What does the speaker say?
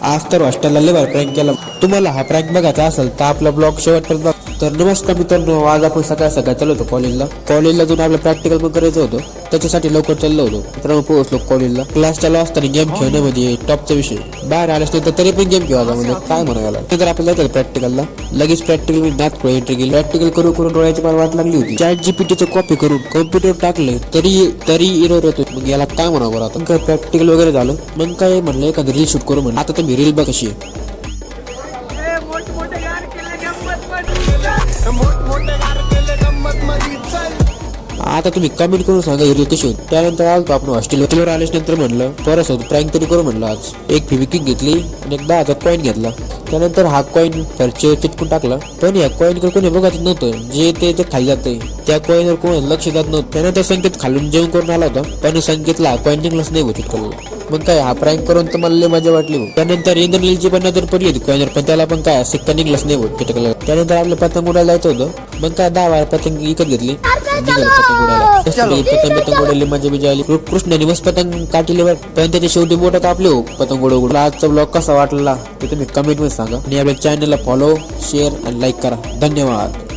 आज तर हॉस्टेलला लेवर प्रँक केला। तुम्हाला हा प्रँक बघायचा असेल तर आपला ब्लॉग शेवटपर्यंत बघा। तर नमस्कार मित्रांनो, आज आपण सकाळ चाललो होतो कॉलेजला जाऊन आपलं प्रॅक्टिकल पण करायचं होतं, त्याच्यासाठी लवकर चाललो होतो। मित्रांनो पोहोचलो कॉलेजला, क्लास चालू असताना गेम खेळणं म्हणजे टॉपचा विषय। बाहेर आल्यास तर तरी पण गेम खेळायचा म्हणजे काय म्हणायला। तर आपल्याला जायचं प्रॅक्टिकलला, लगेच प्रॅक्टिकल मी नाथ एंट्री केली। प्रॅक्टिकल करून करून डोळ्याची मला वाट लागली होती। चॅट जीपीटीचं कॉपी करून कॉम्प्युटर टाकलं तरी एरर येतो। मग याला काय म्हणावं बरं आता। प्रॅक्टिकल वगैरे झालं, मग काय म्हणलं एखादी रील शूट करू म्हणलं। आता तुम्ही रील बघ कशी आहे। आता तुम्ही कमेंट करून सांगा रील कशी होती। त्यानंतर आलो आपण हॉस्टेलवर आल्याच नंतर म्हणलं परत प्रँक तरी करू म्हणलं। आज एक फेविक्विक घेतली आणि एक 10,000 कॉईन घेतला। त्यानंतर हा कॉईन खर्च चिटकून टाकला, पण या कॉईन कोणी बघत नव्हतं। जे ते खाली जाते त्या कॉईनवर कोणी लक्ष देत नव्हतं। त्यानंतर संकेत खालून जेवण करून आला होता, पण संकेतला हा कॉईन निघलाच नाही चिटकवला। मग काय हा प्रँक करून तर मला लय मजा वाटली। त्यानंतर इंद्रनीलची पण नजर पडली होती कॉईनवर, पण त्याला पण काय सिक्का निघलाच नाही चिटकला। त्यानंतर आपलं पतंग उडायला जायचं होतं, मग काय 10 पतंग विकत घेतली, पतंग उडायला मजा बिजा आली। कृष्णाने मस्त पतंग काढलेवर पण त्याच्या शेवटी बोट कापले हो पतंग उडवून। आजचा ब्लॉग कसा वाटला ते तुम्ही कमेंट मध्ये सांगा आणि आपल्या चॅनलला फॉलो शेअर आणि लाईक करा। धन्यवाद।